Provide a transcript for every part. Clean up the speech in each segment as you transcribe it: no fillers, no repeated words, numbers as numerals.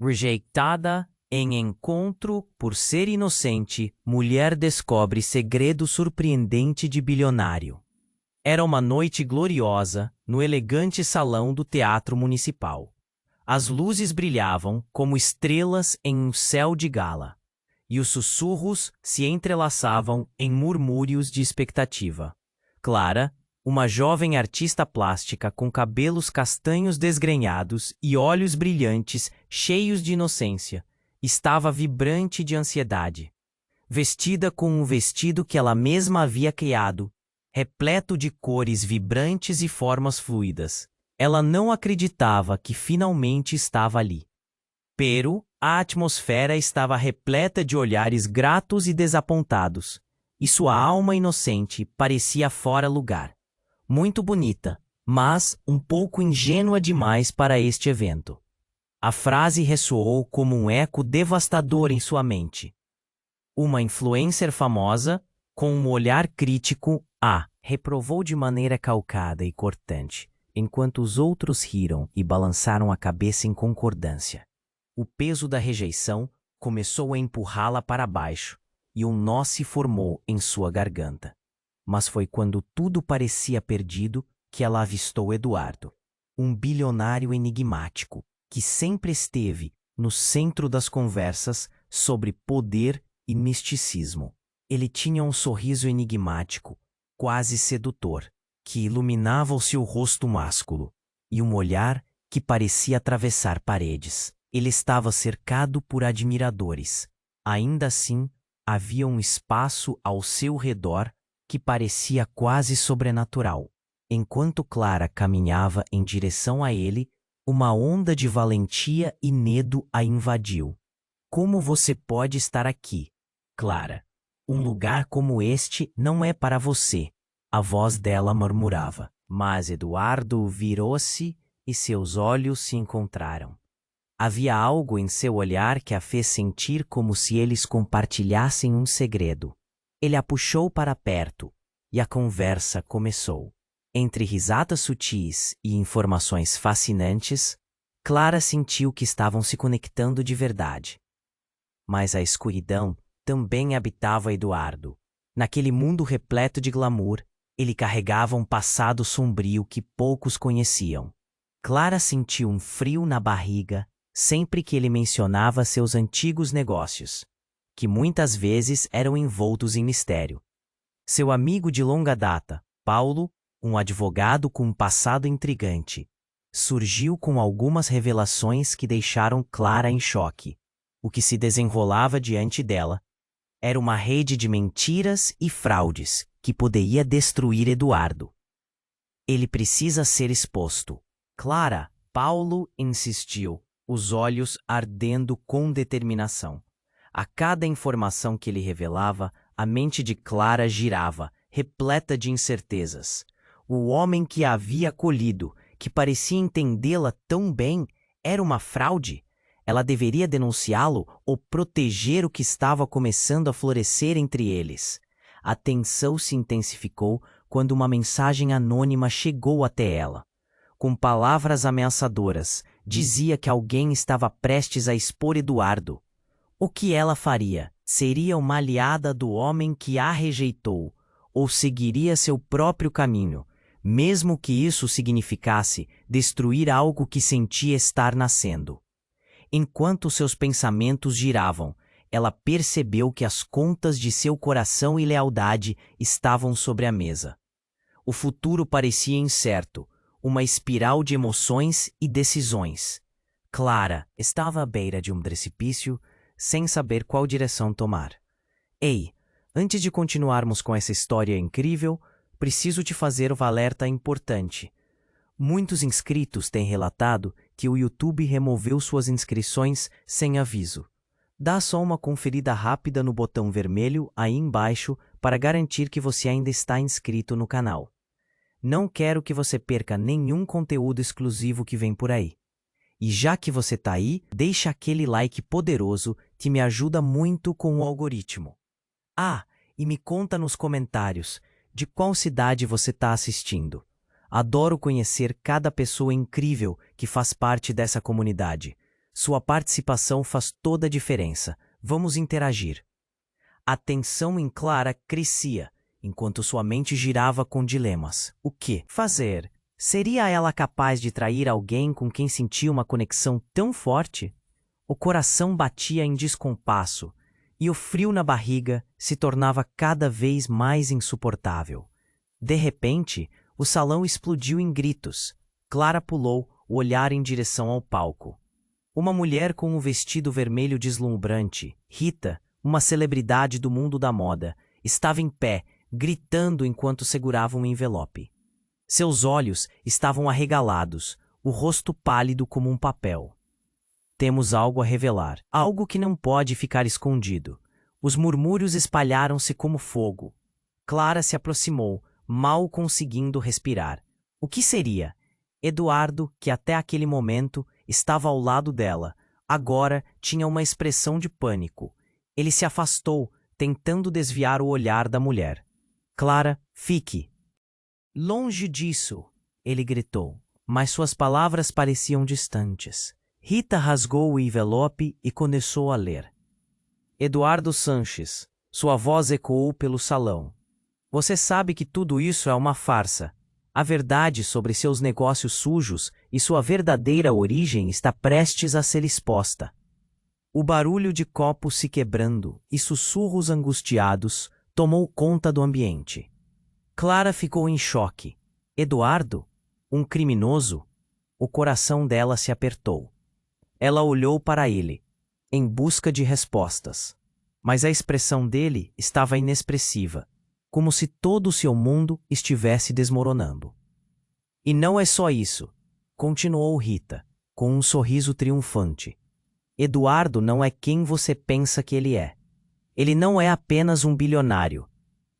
Rejeitada em encontro por ser inocente, mulher descobre segredo surpreendente de bilionário. Era uma noite gloriosa no elegante salão do Teatro Municipal. As luzes brilhavam como estrelas em um céu de gala, e os sussurros se entrelaçavam em murmúrios de expectativa. Clara, uma jovem artista plástica com cabelos castanhos desgrenhados e olhos brilhantes, cheios de inocência, estava vibrante de ansiedade. Vestida com um vestido que ela mesma havia criado, repleto de cores vibrantes e formas fluidas, ela não acreditava que finalmente estava ali. Pero a atmosfera estava repleta de olhares gratos e desapontados, e sua alma inocente parecia fora lugar. Muito bonita, mas um pouco ingênua demais para este evento. A frase ressoou como um eco devastador em sua mente. Uma influencer famosa, com um olhar crítico, a reprovou de maneira calcada e cortante, enquanto os outros riram e balançaram a cabeça em concordância. O peso da rejeição começou a empurrá-la para baixo, e um nó se formou em sua garganta. Mas foi quando tudo parecia perdido que ela avistou Eduardo, um bilionário enigmático, que sempre esteve no centro das conversas sobre poder e misticismo. Ele tinha um sorriso enigmático, quase sedutor, que iluminava o seu rosto másculo, e um olhar que parecia atravessar paredes. Ele estava cercado por admiradores. Ainda assim, havia um espaço ao seu redor que parecia quase sobrenatural. Enquanto Clara caminhava em direção a ele, uma onda de valentia e medo a invadiu. Como você pode estar aqui, Clara? Um lugar como este não é para você, a voz dela murmurava. Mas Eduardo virou-se e seus olhos se encontraram. Havia algo em seu olhar que a fez sentir como se eles compartilhassem um segredo. Ele a puxou para perto, e a conversa começou. Entre risadas sutis e informações fascinantes, Clara sentiu que estavam se conectando de verdade. Mas a escuridão também habitava Eduardo. Naquele mundo repleto de glamour, ele carregava um passado sombrio que poucos conheciam. Clara sentiu um frio na barriga sempre que ele mencionava seus antigos negócios, que muitas vezes eram envoltos em mistério. Seu amigo de longa data, Paulo, um advogado com um passado intrigante, surgiu com algumas revelações que deixaram Clara em choque. O que se desenrolava diante dela era uma rede de mentiras e fraudes que poderia destruir Eduardo. Ele precisa ser exposto. Clara, Paulo insistiu, os olhos ardendo com determinação. A cada informação que ele revelava, a mente de Clara girava, repleta de incertezas. O homem que a havia acolhido, que parecia entendê-la tão bem, era uma fraude? Ela deveria denunciá-lo ou proteger o que estava começando a florescer entre eles? A tensão se intensificou quando uma mensagem anônima chegou até ela. Com palavras ameaçadoras, dizia que alguém estava prestes a expor Eduardo. O que ela faria? Seria uma aliada do homem que a rejeitou, ou seguiria seu próprio caminho, mesmo que isso significasse destruir algo que sentia estar nascendo? Enquanto seus pensamentos giravam, ela percebeu que as contas de seu coração e lealdade estavam sobre a mesa. O futuro parecia incerto, uma espiral de emoções e decisões. Clara estava à beira de um precipício, sem saber qual direção tomar. Ei, antes de continuarmos com essa história incrível, preciso te fazer um alerta importante. Muitos inscritos têm relatado que o YouTube removeu suas inscrições sem aviso. Dá só uma conferida rápida no botão vermelho aí embaixo para garantir que você ainda está inscrito no canal. Não quero que você perca nenhum conteúdo exclusivo que vem por aí. E já que você tá aí, deixa aquele like poderoso que me ajuda muito com o algoritmo. Ah, e me conta nos comentários de qual cidade você está assistindo. Adoro conhecer cada pessoa incrível que faz parte dessa comunidade. Sua participação faz toda a diferença. Vamos interagir. A tensão em Clara crescia, enquanto sua mente girava com dilemas. O que fazer? Seria ela capaz de trair alguém com quem sentia uma conexão tão forte? O coração batia em descompasso, e o frio na barriga se tornava cada vez mais insuportável. De repente, o salão explodiu em gritos. Clara pulou, o olhar em direção ao palco. Uma mulher com um vestido vermelho deslumbrante, Rita, uma celebridade do mundo da moda, estava em pé, gritando enquanto segurava um envelope. Seus olhos estavam arregalados, o rosto pálido como um papel. Temos algo a revelar, algo que não pode ficar escondido. Os murmúrios espalharam-se como fogo. Clara se aproximou, mal conseguindo respirar. O que seria? Eduardo, que até aquele momento estava ao lado dela, agora tinha uma expressão de pânico. Ele se afastou, tentando desviar o olhar da mulher. Clara, fique. Longe disso, ele gritou, mas suas palavras pareciam distantes. Rita rasgou o envelope e começou a ler. Eduardo Sanches. Sua voz ecoou pelo salão. Você sabe que tudo isso é uma farsa. A verdade sobre seus negócios sujos e sua verdadeira origem está prestes a ser exposta. O barulho de copos se quebrando e sussurros angustiados tomou conta do ambiente. Clara ficou em choque. Eduardo? Um criminoso? O coração dela se apertou. Ela olhou para ele, em busca de respostas. Mas a expressão dele estava inexpressiva, como se todo o seu mundo estivesse desmoronando. E não é só isso, continuou Rita, com um sorriso triunfante. Eduardo não é quem você pensa que ele é. Ele não é apenas um bilionário.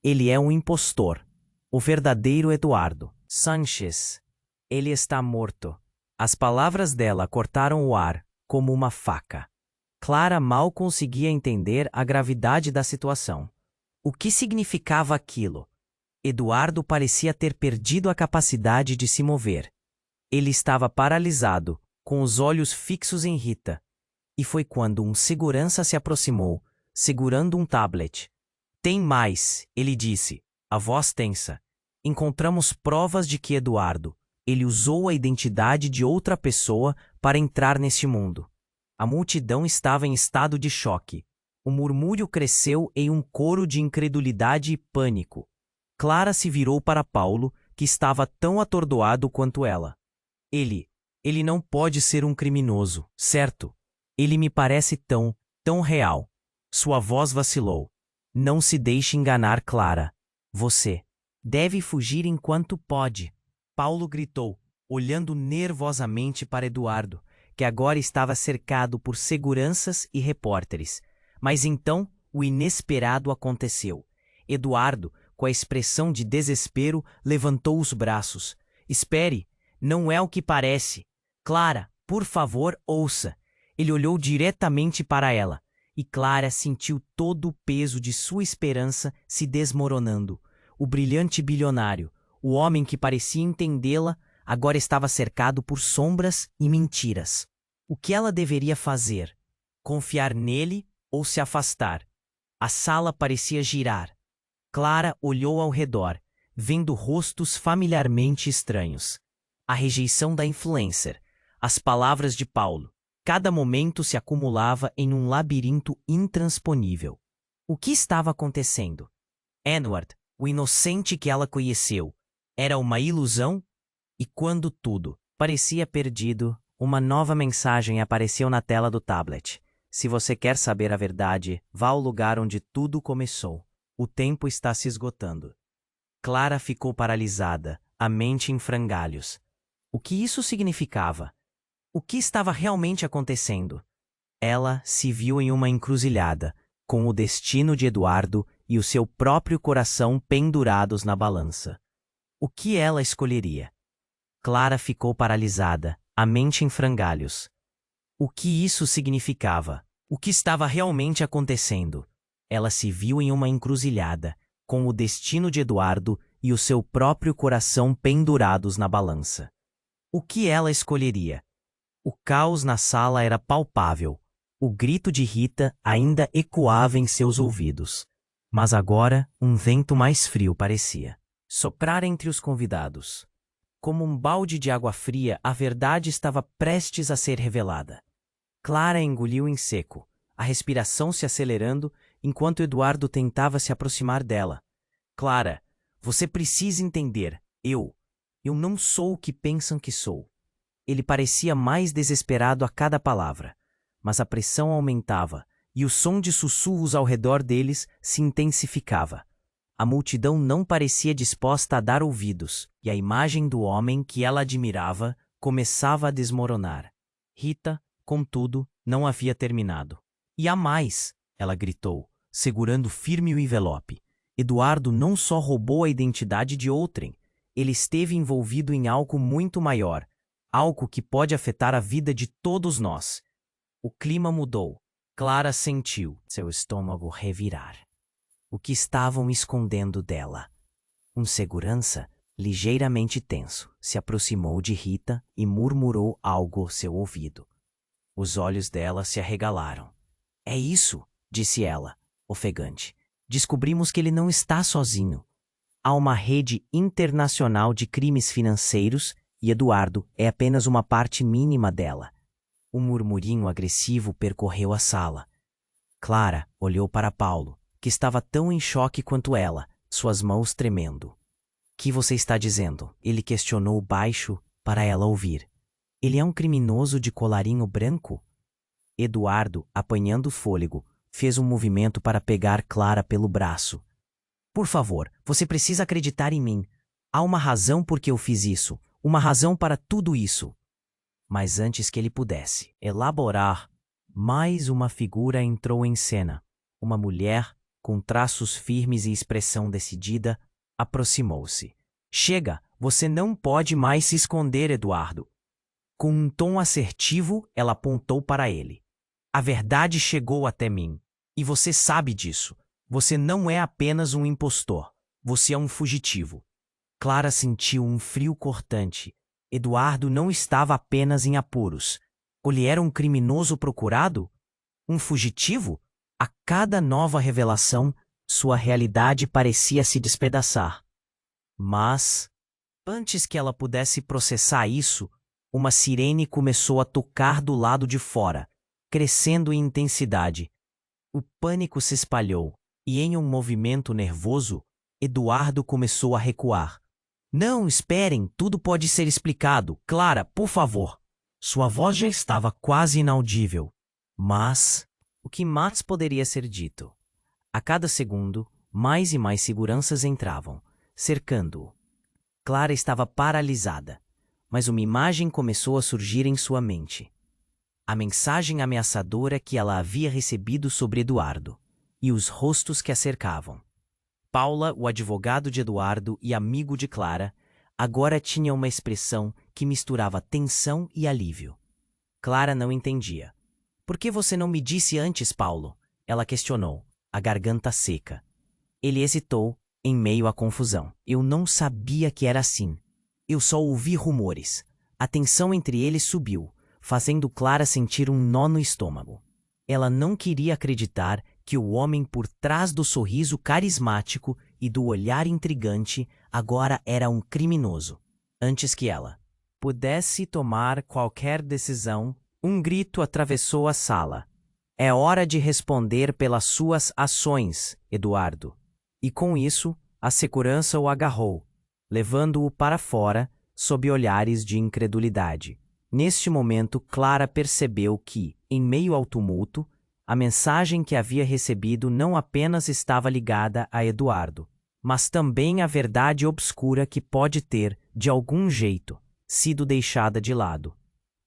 Ele é um impostor. O verdadeiro Eduardo Sanches. Ele está morto. As palavras dela cortaram o ar, como uma faca. Clara mal conseguia entender a gravidade da situação. O que significava aquilo? Eduardo parecia ter perdido a capacidade de se mover. Ele estava paralisado, com os olhos fixos em Rita. E foi quando um segurança se aproximou, segurando um tablet. Tem mais, ele disse, a voz tensa. Encontramos provas de que Eduardo, ele usou a identidade de outra pessoa para entrar neste mundo. A multidão estava em estado de choque. O murmúrio cresceu em um coro de incredulidade e pânico. Clara se virou para Paulo, que estava tão atordoado quanto ela. Ele não pode ser um criminoso, certo? Ele me parece tão real. Sua voz vacilou. Não se deixe enganar, Clara. Você deve fugir enquanto pode. Paulo gritou, olhando nervosamente para Eduardo, que agora estava cercado por seguranças e repórteres. Mas então, o inesperado aconteceu. Eduardo, com a expressão de desespero, levantou os braços. Espere, não é o que parece. Clara, por favor, ouça. Ele olhou diretamente para ela, e Clara sentiu todo o peso de sua esperança se desmoronando. O brilhante bilionário, o homem que parecia entendê-la, agora estava cercado por sombras e mentiras. O que ela deveria fazer? Confiar nele ou se afastar? A sala parecia girar. Clara olhou ao redor, vendo rostos familiarmente estranhos. A rejeição da influencer, as palavras de Paulo. Cada momento se acumulava em um labirinto intransponível. O que estava acontecendo? Edward, o inocente que ela conheceu, era uma ilusão? E quando tudo parecia perdido, uma nova mensagem apareceu na tela do tablet. Se você quer saber a verdade, vá ao lugar onde tudo começou. O tempo está se esgotando. Clara ficou paralisada, a mente em frangalhos. O que isso significava? O que estava realmente acontecendo? Ela se viu em uma encruzilhada, com o destino de Eduardo e o seu próprio coração pendurados na balança. O que ela escolheria? Clara ficou paralisada, a mente em frangalhos. O que isso significava? O que estava realmente acontecendo? Ela se viu em uma encruzilhada, com o destino de Eduardo e o seu próprio coração pendurados na balança. O que ela escolheria? O caos na sala era palpável. O grito de Rita ainda ecoava em seus ouvidos. Mas agora, um vento mais frio parecia soprar entre os convidados. Como um balde de água fria, a verdade estava prestes a ser revelada. Clara engoliu em seco, a respiração se acelerando enquanto Eduardo tentava se aproximar dela. Clara, você precisa entender. Eu não sou o que pensam que sou. Ele parecia mais desesperado a cada palavra, mas a pressão aumentava e o som de sussurros ao redor deles se intensificava. A multidão não parecia disposta a dar ouvidos, e a imagem do homem que ela admirava começava a desmoronar. Rita, contudo, não havia terminado. E há mais, ela gritou, segurando firme o envelope. Eduardo não só roubou a identidade de outrem, ele esteve envolvido em algo muito maior, algo que pode afetar a vida de todos nós. O clima mudou. Clara sentiu seu estômago revirar. O que estavam escondendo dela? Um segurança, ligeiramente tenso, se aproximou de Rita e murmurou algo ao seu ouvido. Os olhos dela se arregalaram. É isso, disse ela, ofegante. Descobrimos que ele não está sozinho. Há uma rede internacional de crimes financeiros e Eduardo é apenas uma parte mínima dela. Um murmurinho agressivo percorreu a sala. Clara olhou para Paulo, que estava tão em choque quanto ela, suas mãos tremendo. — Que você está dizendo? Ele questionou baixo para ela ouvir. Ele é um criminoso de colarinho branco? Eduardo, apanhando fôlego, fez um movimento para pegar Clara pelo braço. Por favor, você precisa acreditar em mim. Há uma razão por que eu fiz isso, uma razão para tudo isso. Mas antes que ele pudesse elaborar, mais uma figura entrou em cena. Uma mulher, com traços firmes e expressão decidida, aproximou-se. Chega, você não pode mais se esconder, Eduardo. Com um tom assertivo, ela apontou para ele. A verdade chegou até mim. E você sabe disso. Você não é apenas um impostor. Você é um fugitivo. Clara sentiu um frio cortante. Eduardo não estava apenas em apuros. Ele era um criminoso procurado? Um fugitivo? A cada nova revelação, sua realidade parecia se despedaçar. Mas, antes que ela pudesse processar isso, uma sirene começou a tocar do lado de fora, crescendo em intensidade. O pânico se espalhou, e em um movimento nervoso, Eduardo começou a recuar. Não, esperem, tudo pode ser explicado. Clara, por favor. Sua voz já estava quase inaudível. Mas o que mais poderia ser dito? A cada segundo, mais e mais seguranças entravam, cercando-o. Clara estava paralisada, mas uma imagem começou a surgir em sua mente. A mensagem ameaçadora que ela havia recebido sobre Eduardo e os rostos que a cercavam. Paula, o advogado de Eduardo e amigo de Clara, agora tinha uma expressão que misturava tensão e alívio. Clara não entendia. — Por que você não me disse antes, Paulo? Ela questionou, a garganta seca. Ele hesitou, em meio à confusão. Eu não sabia que era assim. Eu só ouvi rumores. A tensão entre eles subiu, fazendo Clara sentir um nó no estômago. Ela não queria acreditar que o homem por trás do sorriso carismático e do olhar intrigante agora era um criminoso. Antes que ela pudesse tomar qualquer decisão, um grito atravessou a sala. — É hora de responder pelas suas ações, Eduardo. E com isso, a segurança o agarrou, levando-o para fora sob olhares de incredulidade. Neste momento, Clara percebeu que, em meio ao tumulto, a mensagem que havia recebido não apenas estava ligada a Eduardo, mas também a verdade obscura que pode ter, de algum jeito, sido deixada de lado.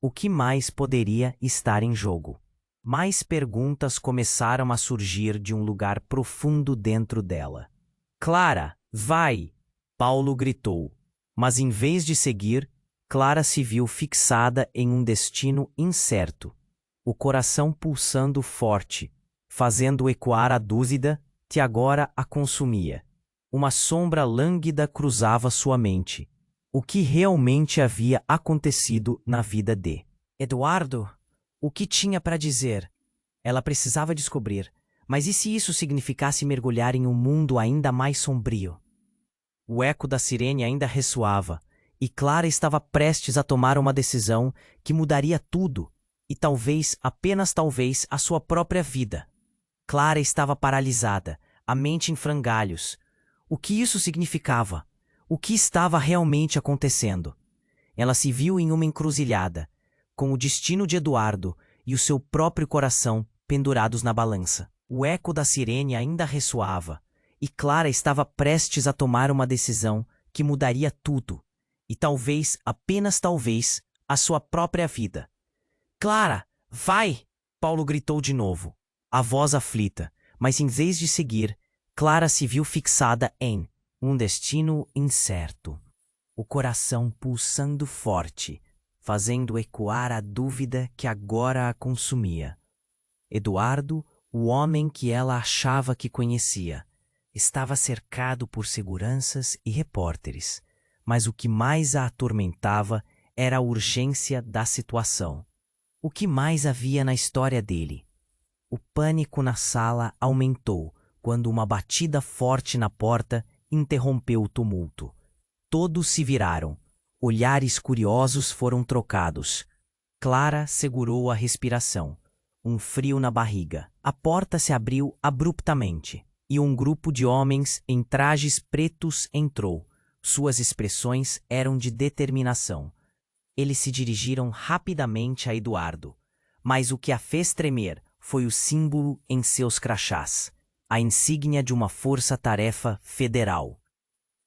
O que mais poderia estar em jogo? Mais perguntas começaram a surgir de um lugar profundo dentro dela. — Clara, vai! Paulo gritou. Mas em vez de seguir, Clara se viu fixada em um destino incerto. O coração pulsando forte, fazendo ecoar a dúvida que agora a consumia. Uma sombra lânguida cruzava sua mente. O que realmente havia acontecido na vida de Eduardo, o que tinha para dizer? Ela precisava descobrir. Mas e se isso significasse mergulhar em um mundo ainda mais sombrio? O eco da sirene ainda ressoava, e Clara estava prestes a tomar uma decisão que mudaria tudo, e talvez, apenas talvez, a sua própria vida. Clara estava paralisada, a mente em frangalhos. O que isso significava? O que estava realmente acontecendo? Ela se viu em uma encruzilhada, com o destino de Eduardo e o seu próprio coração pendurados na balança. O eco da sirene ainda ressoava, e Clara estava prestes a tomar uma decisão que mudaria tudo, e talvez, apenas talvez, a sua própria vida. Clara, vai! Paulo gritou de novo, a voz aflita, mas em vez de seguir, Clara se viu fixada em um destino incerto. O coração pulsando forte, fazendo ecoar a dúvida que agora a consumia. Eduardo, o homem que ela achava que conhecia, estava cercado por seguranças e repórteres, mas o que mais a atormentava era a urgência da situação. O que mais havia na história dele? O pânico na sala aumentou quando uma batida forte na porta interrompeu o tumulto. Todos se viraram. Olhares curiosos foram trocados. Clara segurou a respiração. Um frio na barriga. A porta se abriu abruptamente e um grupo de homens em trajes pretos entrou. Suas expressões eram de determinação. Eles se dirigiram rapidamente a Eduardo, mas o que a fez tremer foi o símbolo em seus crachás, a insígnia de uma força-tarefa federal.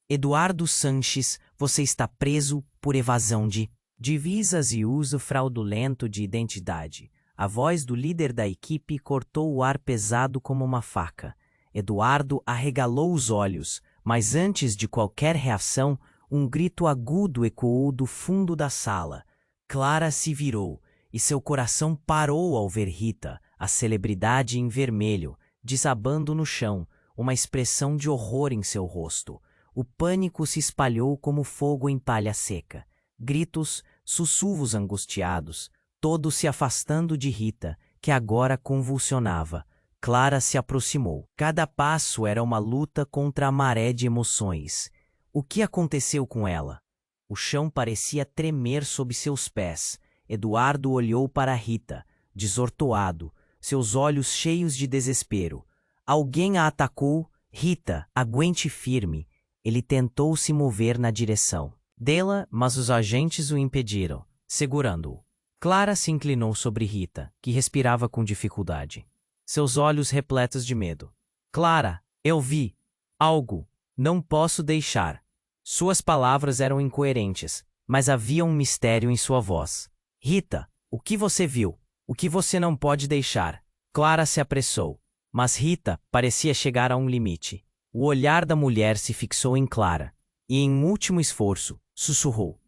Eduardo Sanches, você está preso por evasão de divisas e uso fraudulento de identidade. A voz do líder da equipe cortou o ar pesado como uma faca. Eduardo arregalou os olhos, mas antes de qualquer reação, um grito agudo ecoou do fundo da sala. Clara se virou, e seu coração parou ao ver Rita, a celebridade em vermelho, desabando no chão, uma expressão de horror em seu rosto. O pânico se espalhou como fogo em palha seca. Gritos, sussurros angustiados, todos se afastando de Rita, que agora convulsionava. Clara se aproximou. Cada passo era uma luta contra a maré de emoções. O que aconteceu com ela? O chão parecia tremer sob seus pés. Eduardo olhou para Rita, desortoado, seus olhos cheios de desespero. Alguém a atacou. Rita, aguente firme. Ele tentou se mover na direção dela, mas os agentes o impediram, segurando-o. Clara se inclinou sobre Rita, que respirava com dificuldade, seus olhos repletos de medo. Clara, eu vi algo. Não posso deixar. Suas palavras eram incoerentes, mas havia um mistério em sua voz. Rita, o que você viu? O que você não pode deixar? Clara se apressou, mas Rita parecia chegar a um limite. O olhar da mulher se fixou em Clara, e em um último esforço, sussurrou.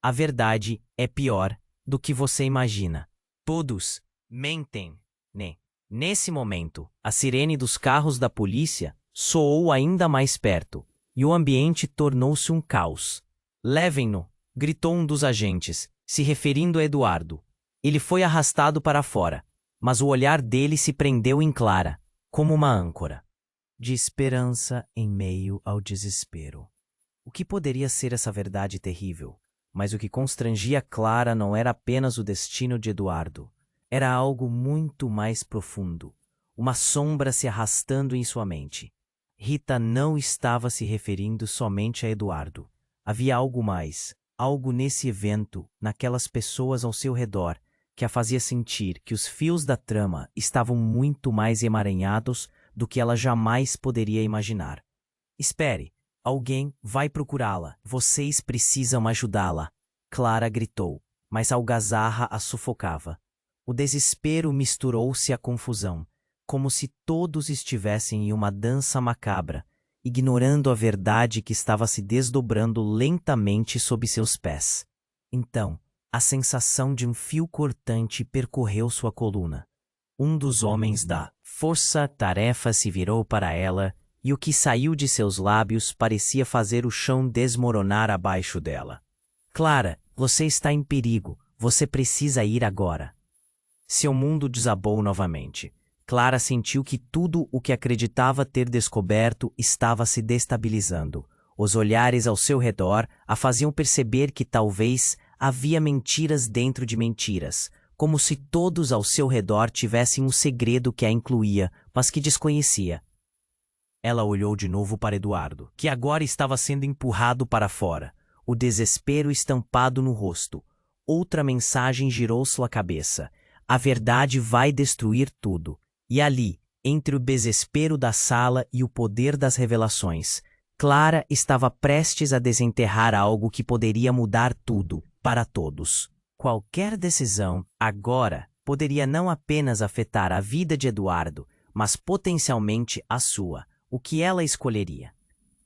A verdade é pior do que você imagina. Todos mentem, né? Nesse momento, a sirene dos carros da polícia soou ainda mais perto, e o ambiente tornou-se um caos. Levem-no, gritou um dos agentes, se referindo a Eduardo. Ele foi arrastado para fora, mas o olhar dele se prendeu em Clara, como uma âncora de esperança em meio ao desespero. O que poderia ser essa verdade terrível? Mas o que constrangia Clara não era apenas o destino de Eduardo. Era algo muito mais profundo, uma sombra se arrastando em sua mente. Rita não estava se referindo somente a Eduardo. Havia algo mais, algo nesse evento, naquelas pessoas ao seu redor, que a fazia sentir que os fios da trama estavam muito mais emaranhados do que ela jamais poderia imaginar. Espere, alguém vai procurá-la. Vocês precisam ajudá-la. Clara gritou, mas a algazarra a sufocava. O desespero misturou-se à confusão, como se todos estivessem em uma dança macabra, ignorando a verdade que estava se desdobrando lentamente sob seus pés. Então, a sensação de um fio cortante percorreu sua coluna. Um dos homens da força-tarefa se virou para ela, e o que saiu de seus lábios parecia fazer o chão desmoronar abaixo dela. Clara, você está em perigo. Você precisa ir agora. Seu mundo desabou novamente. Clara sentiu que tudo o que acreditava ter descoberto estava se destabilizando. Os olhares ao seu redor a faziam perceber que talvez havia mentiras dentro de mentiras, como se todos ao seu redor tivessem um segredo que a incluía, mas que desconhecia. Ela olhou de novo para Eduardo, que agora estava sendo empurrado para fora, o desespero estampado no rosto. Outra mensagem girou sua cabeça. A verdade vai destruir tudo. E ali, entre o desespero da sala e o poder das revelações, Clara estava prestes a desenterrar algo que poderia mudar tudo, para todos. Qualquer decisão, agora, poderia não apenas afetar a vida de Eduardo, mas potencialmente a sua. O que ela escolheria?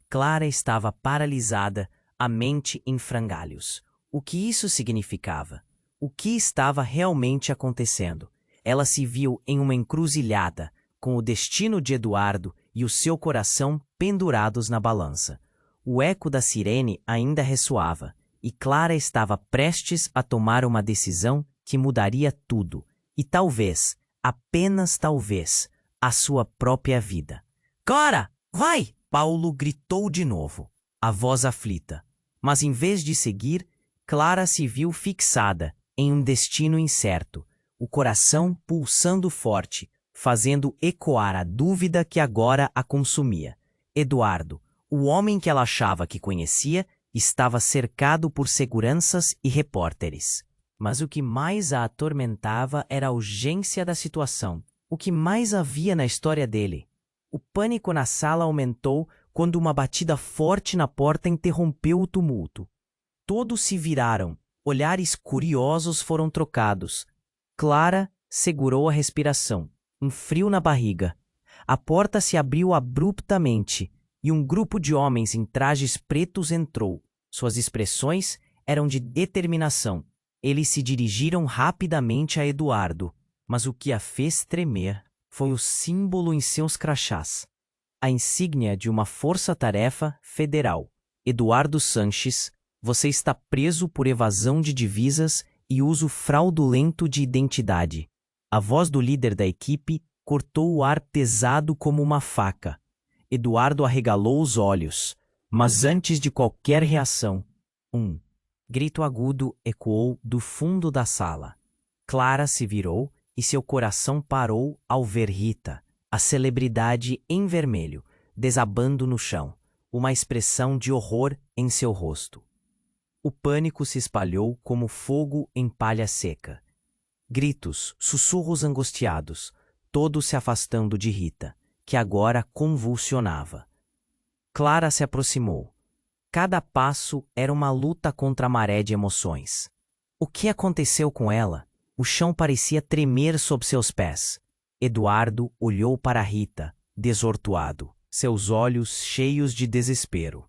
Clara estava paralisada, a mente em frangalhos. O que isso significava? O que estava realmente acontecendo? Ela se viu em uma encruzilhada, com o destino de Eduardo e o seu coração pendurados na balança. O eco da sirene ainda ressoava, e Clara estava prestes a tomar uma decisão que mudaria tudo, e talvez, apenas talvez, a sua própria vida. Clara, vai! Paulo gritou de novo, a voz aflita. Mas em vez de seguir, Clara se viu fixada em um destino incerto, o coração pulsando forte, fazendo ecoar a dúvida que agora a consumia. Eduardo, o homem que ela achava que conhecia, estava cercado por seguranças e repórteres. Mas o que mais a atormentava era a urgência da situação. O que mais havia na história dele? O pânico na sala aumentou quando uma batida forte na porta interrompeu o tumulto. Todos se viraram, olhares curiosos foram trocados. Clara segurou a respiração, um frio na barriga. A porta se abriu abruptamente e um grupo de homens em trajes pretos entrou. Suas expressões eram de determinação. Eles se dirigiram rapidamente a Eduardo, mas o que a fez tremer foi o símbolo em seus crachás. A insígnia de uma força-tarefa federal. Eduardo Sanches, você está preso por evasão de divisas e uso fraudulento de identidade. A voz do líder da equipe cortou o ar pesado como uma faca. Eduardo arregalou os olhos, mas antes de qualquer reação, um grito agudo ecoou do fundo da sala. Clara se virou e seu coração parou ao ver Rita, a celebridade em vermelho, desabando no chão, uma expressão de horror em seu rosto. O pânico se espalhou como fogo em palha seca. Gritos, sussurros angustiados, todos se afastando de Rita, que agora convulsionava. Clara se aproximou. Cada passo era uma luta contra a maré de emoções. O que aconteceu com ela? O chão parecia tremer sob seus pés. Eduardo olhou para Rita, desortuado, seus olhos cheios de desespero.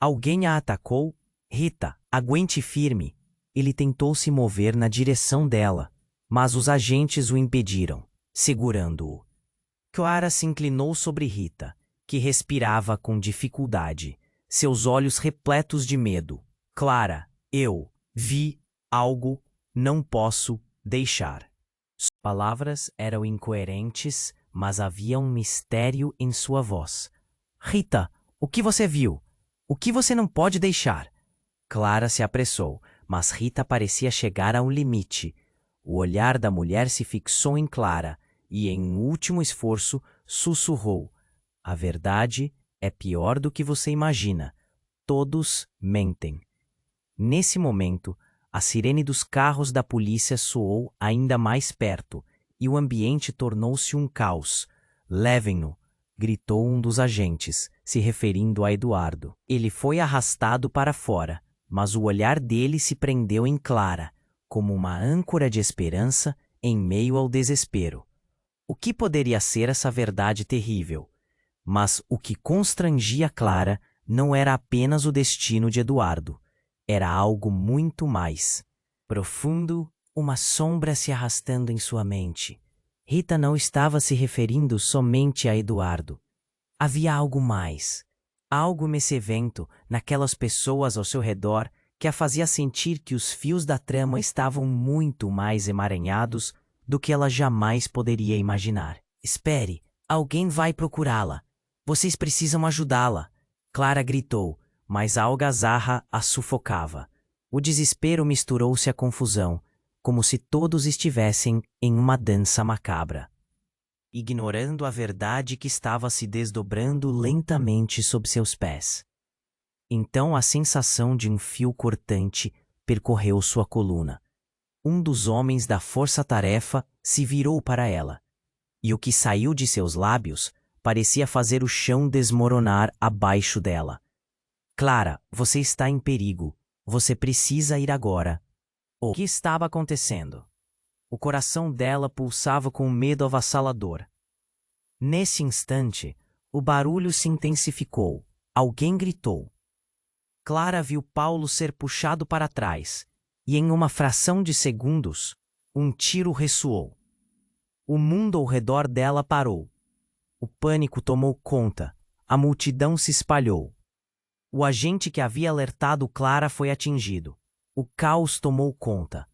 Alguém a atacou? Rita, aguente firme. Ele tentou se mover na direção dela, mas os agentes o impediram, segurando-o. Clara se inclinou sobre Rita, que respirava com dificuldade, seus olhos repletos de medo. Clara, eu vi algo, não posso deixar. Suas palavras eram incoerentes, mas havia um mistério em sua voz. Rita, o que você viu? O que você não pode deixar? Clara se apressou, mas Rita parecia chegar a um limite. O olhar da mulher se fixou em Clara e, em um último esforço, sussurrou. A verdade é pior do que você imagina. Todos mentem. Nesse momento, a sirene dos carros da polícia soou ainda mais perto e o ambiente tornou-se um caos. Levem-no, gritou um dos agentes, se referindo a Eduardo. Ele foi arrastado para fora, mas o olhar dele se prendeu em Clara, como uma âncora de esperança em meio ao desespero. O que poderia ser essa verdade terrível? Mas o que constrangia Clara não era apenas o destino de Eduardo. Era algo muito mais profundo, uma sombra se arrastando em sua mente. Rita não estava se referindo somente a Eduardo. Havia algo mais. Algo nesse evento, naquelas pessoas ao seu redor, que a fazia sentir que os fios da trama estavam muito mais emaranhados do que ela jamais poderia imaginar. Espere, alguém vai procurá-la. Vocês precisam ajudá-la. Clara gritou, mas a algazarra a sufocava. O desespero misturou-se à confusão, como se todos estivessem em uma dança macabra, ignorando a verdade que estava se desdobrando lentamente sob seus pés. Então a sensação de um fio cortante percorreu sua coluna. Um dos homens da força-tarefa se virou para ela, e o que saiu de seus lábios parecia fazer o chão desmoronar abaixo dela. Clara, você está em perigo. Você precisa ir agora. O que estava acontecendo? O coração dela pulsava com um medo avassalador. Nesse instante, o barulho se intensificou. Alguém gritou. Clara viu Paulo ser puxado para trás, e em uma fração de segundos, um tiro ressoou. O mundo ao redor dela parou. O pânico tomou conta. A multidão se espalhou. O agente que havia alertado Clara foi atingido. O caos tomou conta.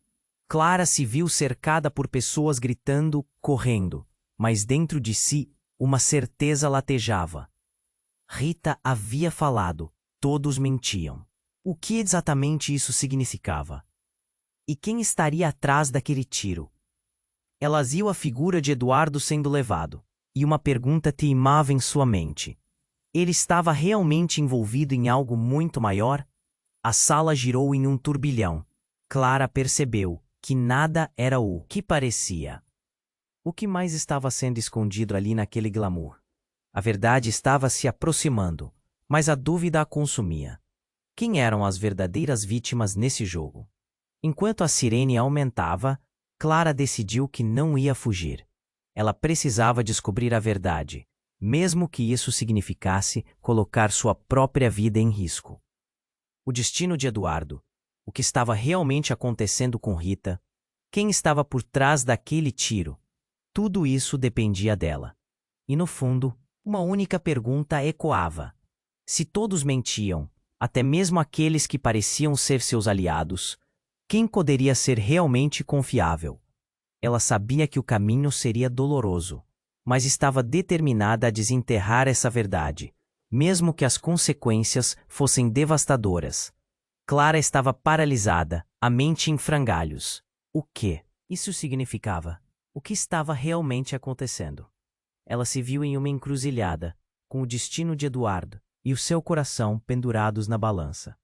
Clara se viu cercada por pessoas gritando, correndo, mas dentro de si, uma certeza latejava. Rita havia falado. Todos mentiam. O que exatamente isso significava? E quem estaria atrás daquele tiro? Ela viu a figura de Eduardo sendo levado, e uma pergunta teimava em sua mente. Ele estava realmente envolvido em algo muito maior? A sala girou em um turbilhão. Clara percebeu que nada era o que parecia. O que mais estava sendo escondido ali naquele glamour? A verdade estava se aproximando, mas a dúvida a consumia. Quem eram as verdadeiras vítimas nesse jogo? Enquanto a sirene aumentava, Clara decidiu que não ia fugir. Ela precisava descobrir a verdade, mesmo que isso significasse colocar sua própria vida em risco. O destino de Eduardo, o que estava realmente acontecendo com Rita, quem estava por trás daquele tiro, tudo isso dependia dela. E no fundo, uma única pergunta ecoava. Se todos mentiam, até mesmo aqueles que pareciam ser seus aliados, quem poderia ser realmente confiável? Ela sabia que o caminho seria doloroso, mas estava determinada a desenterrar essa verdade, mesmo que as consequências fossem devastadoras. Clara estava paralisada, a mente em frangalhos. O que isso significava? O que estava realmente acontecendo? Ela se viu em uma encruzilhada, com o destino de Eduardo e o seu coração pendurados na balança.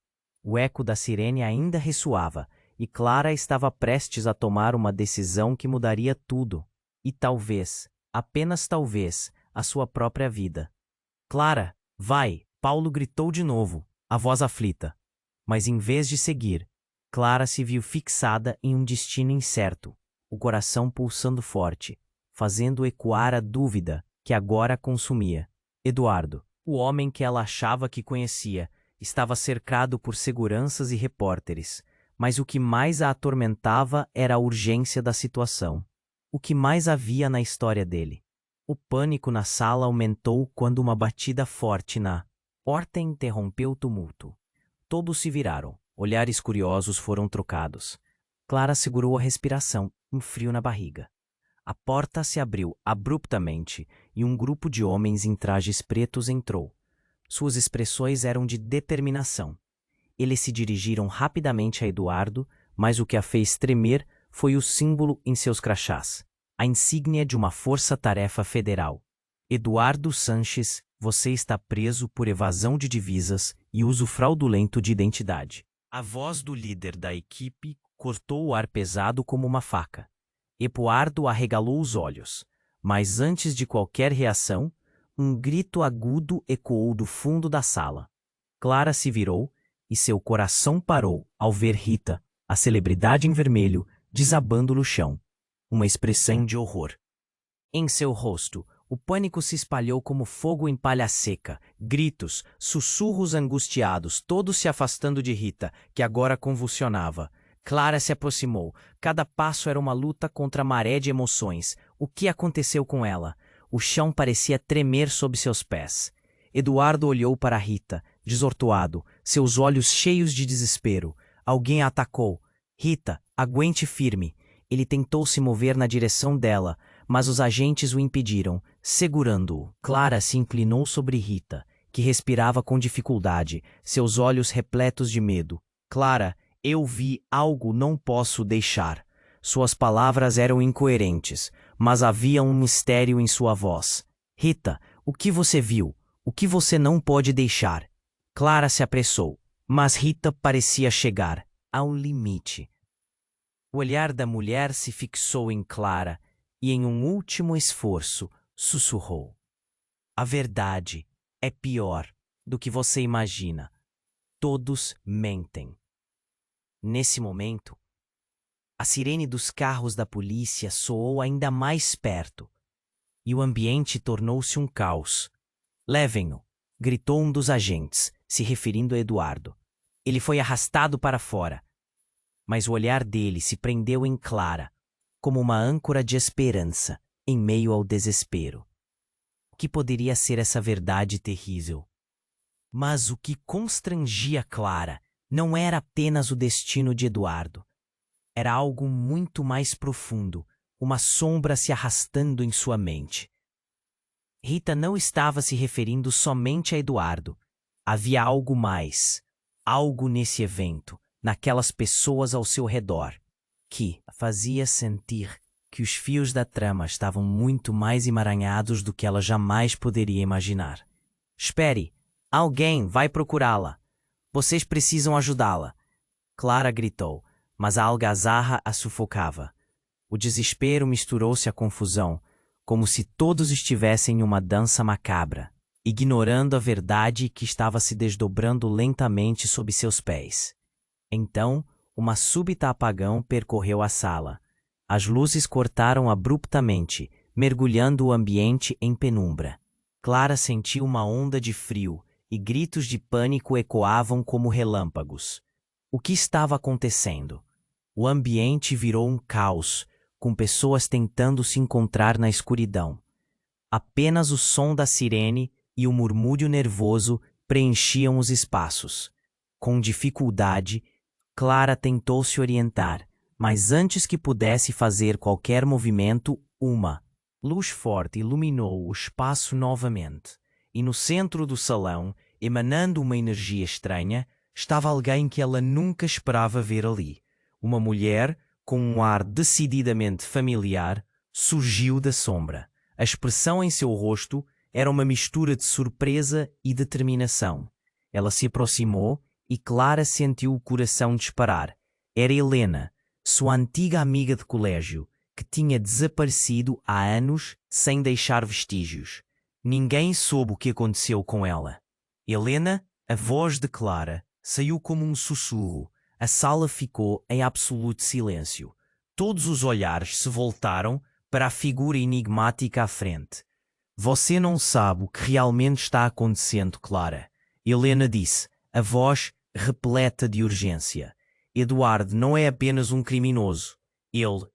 O eco da sirene ainda ressoava, e Clara estava prestes a tomar uma decisão que mudaria tudo, e talvez, apenas talvez, a sua própria vida. Clara, vai! Paulo gritou de novo, a voz aflita. Mas em vez de seguir, Clara se viu fixada em um destino incerto, o coração pulsando forte, fazendo ecoar a dúvida que agora a consumia. Eduardo, o homem que ela achava que conhecia, estava cercado por seguranças e repórteres, mas o que mais a atormentava era a urgência da situação. O que mais havia na história dele? O pânico na sala aumentou quando uma batida forte na porta interrompeu o tumulto. Todos se viraram, olhares curiosos foram trocados. Clara segurou a respiração, um frio na barriga. A porta se abriu abruptamente e um grupo de homens em trajes pretos entrou. Suas expressões eram de determinação. Eles se dirigiram rapidamente a Eduardo, mas o que a fez tremer foi o símbolo em seus crachás, a insígnia de uma força-tarefa federal. Eduardo Sanches, você está preso por evasão de divisas e uso fraudulento de identidade. A voz do líder da equipe cortou o ar pesado como uma faca. Eduardo arregalou os olhos, mas antes de qualquer reação, um grito agudo ecoou do fundo da sala. Clara se virou e seu coração parou ao ver Rita, a celebridade em vermelho, desabando no chão. Uma expressão de horror. Em seu rosto, o pânico se espalhou como fogo em palha seca, gritos, sussurros angustiados, todos se afastando de Rita, que agora convulsionava. Clara se aproximou. Cada passo era uma luta contra a maré de emoções. O que aconteceu com ela? O chão parecia tremer sob seus pés. Eduardo olhou para Rita, desortoado, seus olhos cheios de desespero. Alguém a atacou. Rita, aguente firme. Ele tentou se mover na direção dela, mas os agentes o impediram, segurando-o. Clara se inclinou sobre Rita, que respirava com dificuldade, seus olhos repletos de medo. Clara, eu vi algo, não posso deixar. Suas palavras eram incoerentes, mas havia um mistério em sua voz. Rita, o que você viu? O que você não pode deixar? Clara se apressou, mas Rita parecia chegar ao limite. O olhar da mulher se fixou em Clara e, em um último esforço, sussurrou: a verdade é pior do que você imagina. Todos mentem. Nesse momento, a sirene dos carros da polícia soou ainda mais perto e o ambiente tornou-se um caos. Levem-no, gritou um dos agentes, se referindo a Eduardo. Ele foi arrastado para fora, mas o olhar dele se prendeu em Clara, como uma âncora de esperança em meio ao desespero. O que poderia ser essa verdade terrível? Mas o que constrangia Clara não era apenas o destino de Eduardo. Era algo muito mais profundo, uma sombra se arrastando em sua mente. Rita não estava se referindo somente a Eduardo. Havia algo mais, algo nesse evento, naquelas pessoas ao seu redor, que a fazia sentir que os fios da trama estavam muito mais emaranhados do que ela jamais poderia imaginar. Espere, alguém vai procurá-la. Vocês precisam ajudá-la. Clara gritou, mas a algazarra a sufocava. O desespero misturou-se à confusão, como se todos estivessem em uma dança macabra, ignorando a verdade que estava se desdobrando lentamente sob seus pés. Então, uma súbita apagão percorreu a sala. As luzes cortaram abruptamente, mergulhando o ambiente em penumbra. Clara sentiu uma onda de frio e gritos de pânico ecoavam como relâmpagos. O que estava acontecendo? O ambiente virou um caos, com pessoas tentando se encontrar na escuridão. Apenas o som da sirene e o murmúrio nervoso preenchiam os espaços. Com dificuldade, Clara tentou se orientar, mas antes que pudesse fazer qualquer movimento, uma luz forte iluminou o espaço novamente, e no centro do salão, emanando uma energia estranha, estava alguém que ela nunca esperava ver ali. Uma mulher, com um ar decididamente familiar, surgiu da sombra. A expressão em seu rosto era uma mistura de surpresa e determinação. Ela se aproximou e Clara sentiu o coração disparar. Era Helena, sua antiga amiga de colégio, que tinha desaparecido há anos sem deixar vestígios. Ninguém soube o que aconteceu com ela. Helena, a voz de Clara, saiu como um sussurro. A sala ficou em absoluto silêncio. Todos os olhares se voltaram para a figura enigmática à frente. Você não sabe o que realmente está acontecendo, Clara. Helena disse, a voz repleta de urgência. Eduardo não é apenas um criminoso. Ele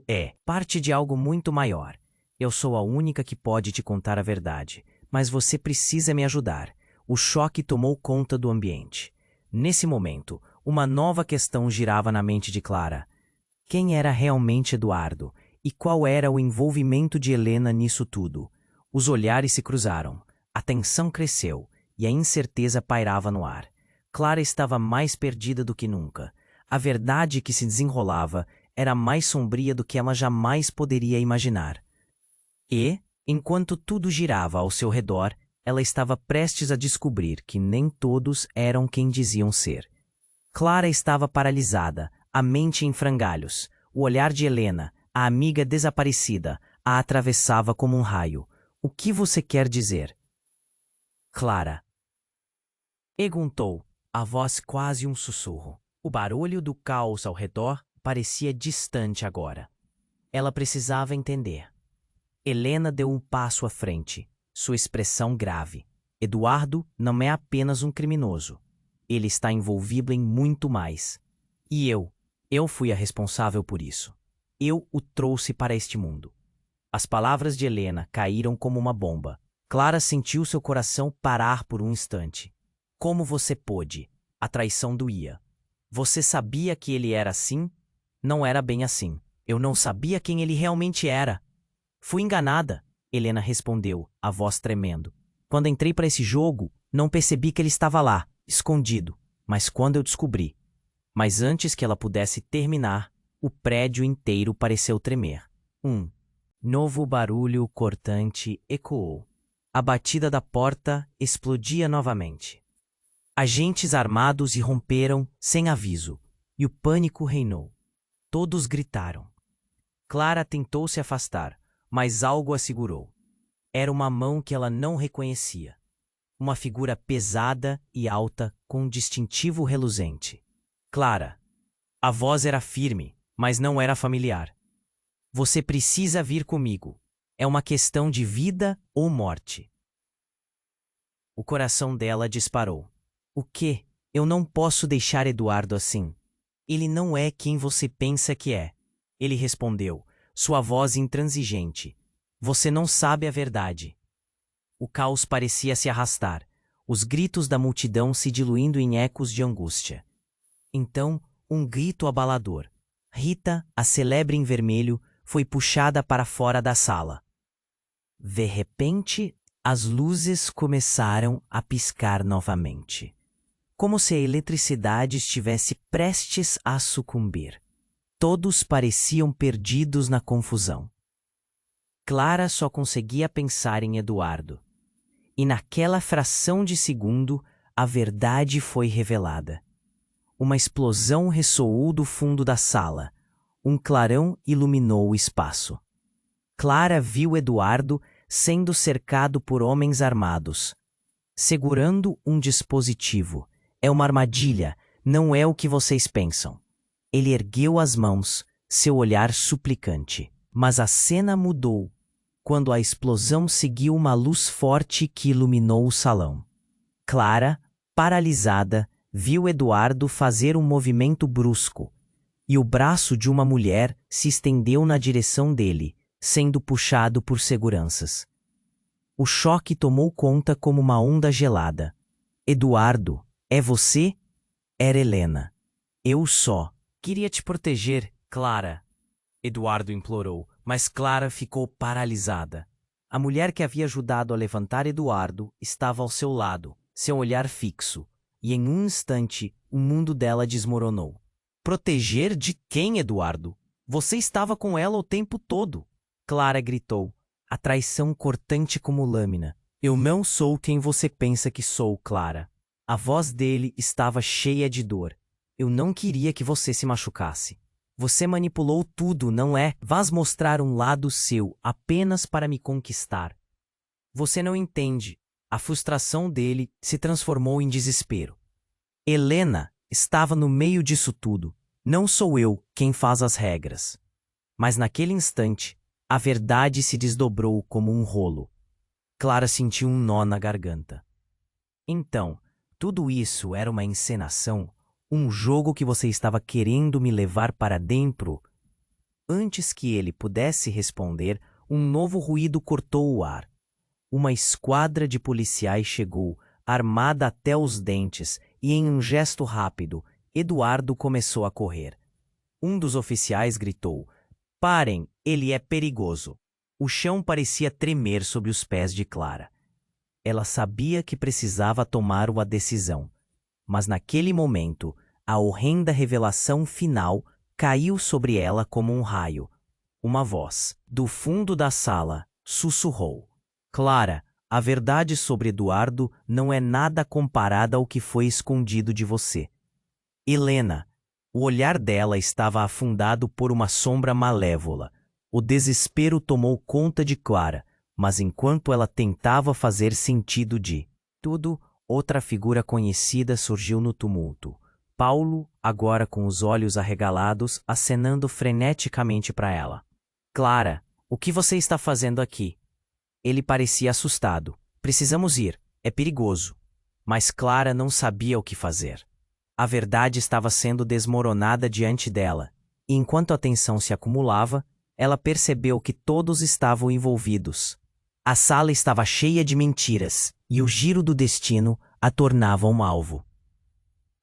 é parte de algo muito maior. Eu sou a única que pode te contar a verdade, mas você precisa me ajudar. O choque tomou conta do ambiente. Nesse momento, uma nova questão girava na mente de Clara. Quem era realmente Eduardo? E qual era o envolvimento de Helena nisso tudo? Os olhares se cruzaram. A tensão cresceu e a incerteza pairava no ar. Clara estava mais perdida do que nunca. A verdade que se desenrolava era mais sombria do que ela jamais poderia imaginar. E, enquanto tudo girava ao seu redor, ela estava prestes a descobrir que nem todos eram quem diziam ser. Clara estava paralisada, a mente em frangalhos. O olhar de Helena, a amiga desaparecida, a atravessava como um raio. O que você quer dizer? Clara. Perguntou, a voz quase um sussurro. O barulho do caos ao redor parecia distante agora. Ela precisava entender. Helena deu um passo à frente, sua expressão grave. Eduardo não é apenas um criminoso. Ele está envolvido em muito mais. E eu fui a responsável por isso. Eu o trouxe para este mundo. As palavras de Helena caíram como uma bomba. Clara sentiu seu coração parar por um instante. Como você pôde? A traição doía. Você sabia que ele era assim? Não era bem assim. Eu não sabia quem ele realmente era. Fui enganada, Helena respondeu, a voz tremendo. Quando entrei para esse jogo, não percebi que ele estava lá, escondido. Mas quando eu descobri. Mas antes que ela pudesse terminar, o prédio inteiro pareceu tremer. Um novo barulho cortante ecoou. A batida da porta explodia novamente. Agentes armados irromperam sem aviso, e o pânico reinou. Todos gritaram. Clara tentou se afastar, mas algo a segurou. Era uma mão que ela não reconhecia. Uma figura pesada e alta com um distintivo reluzente. Clara. A voz era firme, mas não era familiar. Você precisa vir comigo. É uma questão de vida ou morte. O coração dela disparou. O quê? Eu não posso deixar Eduardo assim. Ele não é quem você pensa que é. Ele respondeu, sua voz intransigente. Você não sabe a verdade. O caos parecia se arrastar, os gritos da multidão se diluindo em ecos de angústia. Então, um grito abalador. Rita, a celebre em vermelho, foi puxada para fora da sala. De repente, as luzes começaram a piscar novamente, como se a eletricidade estivesse prestes a sucumbir. Todos pareciam perdidos na confusão. Clara só conseguia pensar em Eduardo. E naquela fração de segundo, a verdade foi revelada. Uma explosão ressoou do fundo da sala. Um clarão iluminou o espaço. Clara viu Eduardo sendo cercado por homens armados, segurando um dispositivo. É uma armadilha, não é o que vocês pensam. Ele ergueu as mãos, seu olhar suplicante. Mas a cena mudou quando a explosão seguiu uma luz forte que iluminou o salão. Clara, paralisada, viu Eduardo fazer um movimento brusco, e o braço de uma mulher se estendeu na direção dele, sendo puxado por seguranças. O choque tomou conta como uma onda gelada. Eduardo, é você? Era Helena. Eu só queria te proteger, Clara. Eduardo implorou, mas Clara ficou paralisada. A mulher que havia ajudado a levantar Eduardo estava ao seu lado, seu olhar fixo, e em um instante o mundo dela desmoronou. Proteger de quem, Eduardo? Você estava com ela o tempo todo. Clara gritou, a traição cortante como lâmina. Eu não sou quem você pensa que sou, Clara. A voz dele estava cheia de dor. Eu não queria que você se machucasse. Você manipulou tudo, não é? Vás mostrar um lado seu apenas para me conquistar. Você não entende. A frustração dele se transformou em desespero. Helena estava no meio disso tudo. Não sou eu quem faz as regras. Mas naquele instante, a verdade se desdobrou como um rolo. Clara sentiu um nó na garganta. Então, tudo isso era uma encenação? Um jogo que você estava querendo me levar para dentro? Antes que ele pudesse responder, um novo ruído cortou o ar. Uma esquadra de policiais chegou, armada até os dentes, e em um gesto rápido, Eduardo começou a correr. Um dos oficiais gritou, parem, ele é perigoso. O chão parecia tremer sob os pés de Clara. Ela sabia que precisava tomar uma decisão. Mas naquele momento, a horrenda revelação final caiu sobre ela como um raio. Uma voz, do fundo da sala, sussurrou. Clara, a verdade sobre Eduardo não é nada comparada ao que foi escondido de você. Helena, o olhar dela estava afundado por uma sombra malévola. O desespero tomou conta de Clara, mas enquanto ela tentava fazer sentido de tudo, outra figura conhecida surgiu no tumulto. Paulo, agora com os olhos arregalados, acenando freneticamente para ela. Clara, o que você está fazendo aqui? Ele parecia assustado. Precisamos ir, é perigoso. Mas Clara não sabia o que fazer. A verdade estava sendo desmoronada diante dela, e enquanto a tensão se acumulava, ela percebeu que todos estavam envolvidos. A sala estava cheia de mentiras, e o giro do destino a tornava um alvo.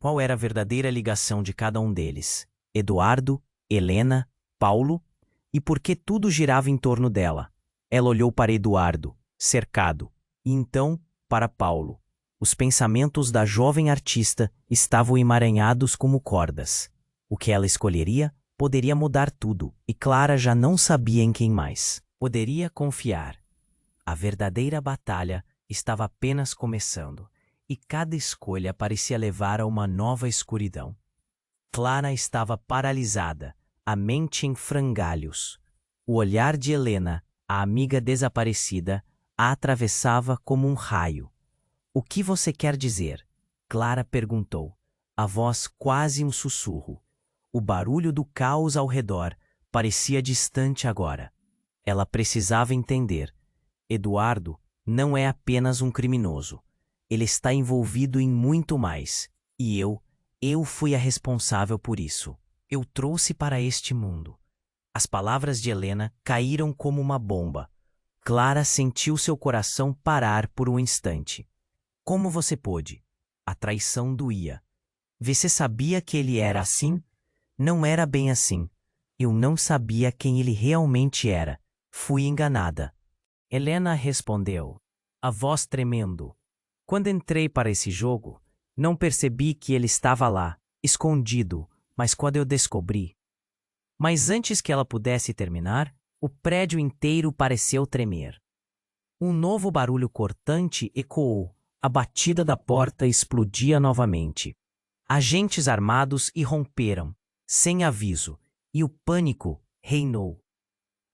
Qual era a verdadeira ligação de cada um deles? Eduardo, Helena, Paulo? E por que tudo girava em torno dela? Ela olhou para Eduardo, cercado, e então para Paulo. Os pensamentos da jovem artista estavam emaranhados como cordas. O que ela escolheria poderia mudar tudo, e Clara já não sabia em quem mais poderia confiar. A verdadeira batalha estava apenas começando, e cada escolha parecia levar a uma nova escuridão. Clara estava paralisada, a mente em frangalhos. O olhar de Helena, a amiga desaparecida, a atravessava como um raio. "O que você quer dizer?" Clara perguntou, a voz quase um sussurro. O barulho do caos ao redor parecia distante agora. Ela precisava entender. Eduardo não é apenas um criminoso. Ele está envolvido em muito mais. E eu fui a responsável por isso. Eu trouxe para este mundo. As palavras de Helena caíram como uma bomba. Clara sentiu seu coração parar por um instante. Como você pôde? A traição doía. Você sabia que ele era assim? Não era bem assim. Eu não sabia quem ele realmente era. Fui enganada. Helena respondeu, a voz tremendo. Quando entrei para esse jogo, não percebi que ele estava lá, escondido, mas quando eu descobri. Mas antes que ela pudesse terminar, o prédio inteiro pareceu tremer. Um novo barulho cortante ecoou. A batida da porta explodia novamente. Agentes armados irromperam, sem aviso, e o pânico reinou.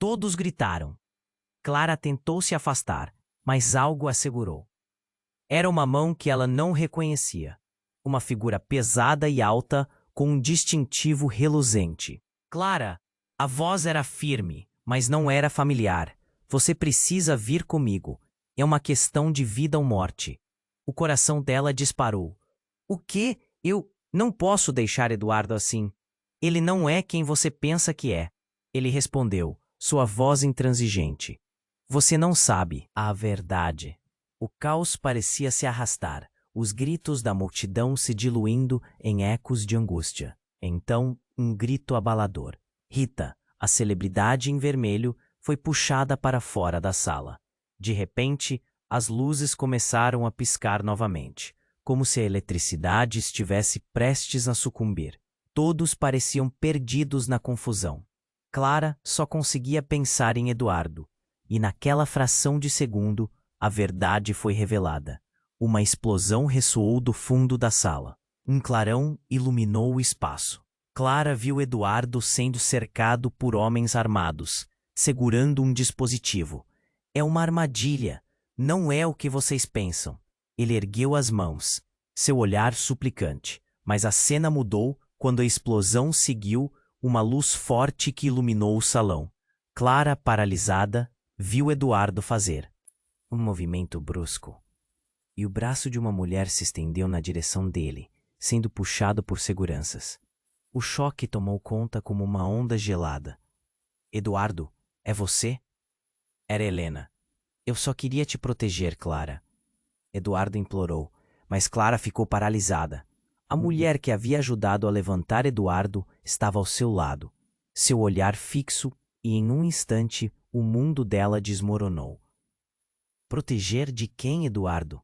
Todos gritaram. Clara tentou se afastar, mas algo a segurou. Era uma mão que ela não reconhecia. Uma figura pesada e alta, com um distintivo reluzente. Clara, a voz era firme, mas não era familiar. Você precisa vir comigo. É uma questão de vida ou morte. O coração dela disparou. O quê? Eu não posso deixar Eduardo assim. Ele não é quem você pensa que é. Ele respondeu, sua voz intransigente. Você não sabe a verdade. O caos parecia se arrastar, os gritos da multidão se diluindo em ecos de angústia. Então, um grito abalador. Rita, a celebridade em vermelho, foi puxada para fora da sala. De repente, as luzes começaram a piscar novamente, como se a eletricidade estivesse prestes a sucumbir. Todos pareciam perdidos na confusão. Clara só conseguia pensar em Eduardo. E naquela fração de segundo, a verdade foi revelada. Uma explosão ressoou do fundo da sala. Um clarão iluminou o espaço. Clara viu Eduardo sendo cercado por homens armados, segurando um dispositivo. É uma armadilha. Não é o que vocês pensam. Ele ergueu as mãos, seu olhar suplicante. Mas a cena mudou quando a explosão seguiu uma luz forte que iluminou o salão. Clara, paralisada, viu Eduardo fazer um movimento brusco, e o braço de uma mulher se estendeu na direção dele, sendo puxado por seguranças. O choque tomou conta como uma onda gelada. Eduardo, é você? Era Helena. Eu só queria te proteger, Clara. Eduardo implorou, mas Clara ficou paralisada. A mulher que havia ajudado a levantar Eduardo estava ao seu lado, seu olhar fixo, e em um instante o mundo dela desmoronou. Proteger de quem, Eduardo?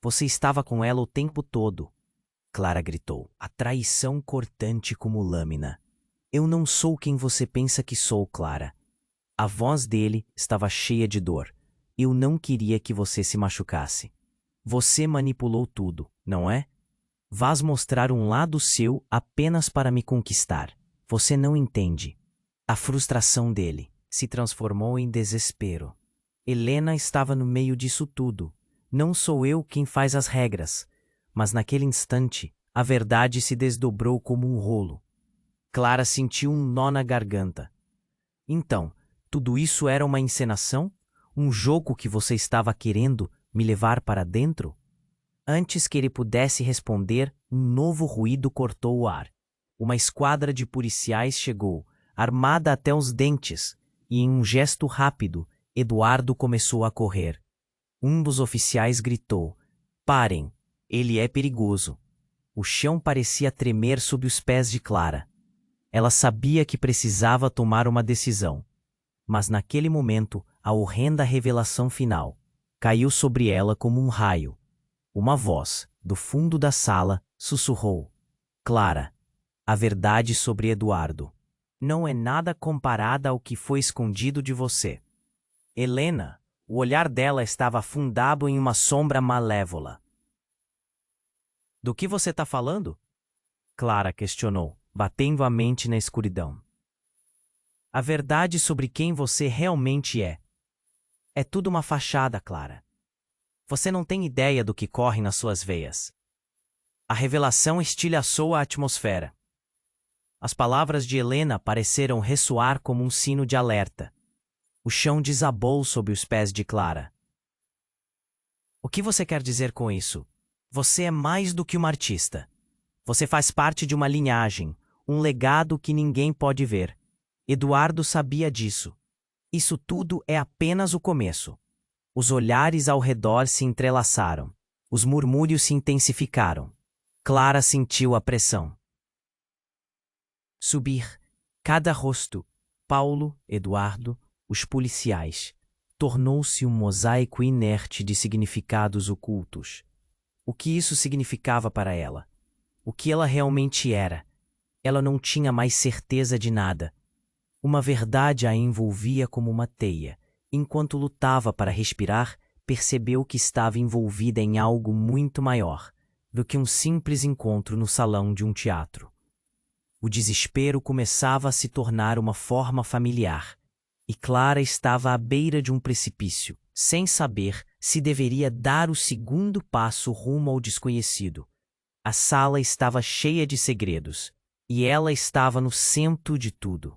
Você estava com ela o tempo todo. Clara gritou, a traição cortante como lâmina. Eu não sou quem você pensa que sou, Clara. A voz dele estava cheia de dor. Eu não queria que você se machucasse. Você manipulou tudo, não é? Vás mostrar um lado seu apenas para me conquistar. Você não entende. A frustração dele se transformou em desespero. Helena estava no meio disso tudo. Não sou eu quem faz as regras. Mas naquele instante, a verdade se desdobrou como um rolo. Clara sentiu um nó na garganta. Então, tudo isso era uma encenação? Um jogo que você estava querendo me levar para dentro? Antes que ele pudesse responder, um novo ruído cortou o ar. Uma esquadra de policiais chegou, armada até os dentes, e em um gesto rápido, Eduardo começou a correr. Um dos oficiais gritou, parem, ele é perigoso. O chão parecia tremer sob os pés de Clara. Ela sabia que precisava tomar uma decisão. Mas naquele momento, a horrenda revelação final caiu sobre ela como um raio. Uma voz, do fundo da sala, sussurrou: Clara, a verdade sobre Eduardo não é nada comparada ao que foi escondido de você. Helena, o olhar dela estava afundado em uma sombra malévola. Do que você está falando? Clara questionou, batendo a mente na escuridão. A verdade sobre quem você realmente é. É tudo uma fachada, Clara. Você não tem ideia do que corre nas suas veias. A revelação estilhaçou a atmosfera. As palavras de Helena pareceram ressoar como um sino de alerta. O chão desabou sob os pés de Clara. O que você quer dizer com isso? Você é mais do que uma artista. Você faz parte de uma linhagem, um legado que ninguém pode ver. Eduardo sabia disso. Isso tudo é apenas o começo. Os olhares ao redor se entrelaçaram. Os murmúrios se intensificaram. Clara sentiu a pressão subir. Cada rosto, Paulo, Eduardo, os policiais, tornou-se um mosaico inerte de significados ocultos. O que isso significava para ela? O que ela realmente era? Ela não tinha mais certeza de nada. Uma verdade a envolvia como uma teia. Enquanto lutava para respirar, percebeu que estava envolvida em algo muito maior do que um simples encontro no salão de um teatro. O desespero começava a se tornar uma forma familiar, e Clara estava à beira de um precipício, sem saber se deveria dar o segundo passo rumo ao desconhecido. A sala estava cheia de segredos, e ela estava no centro de tudo.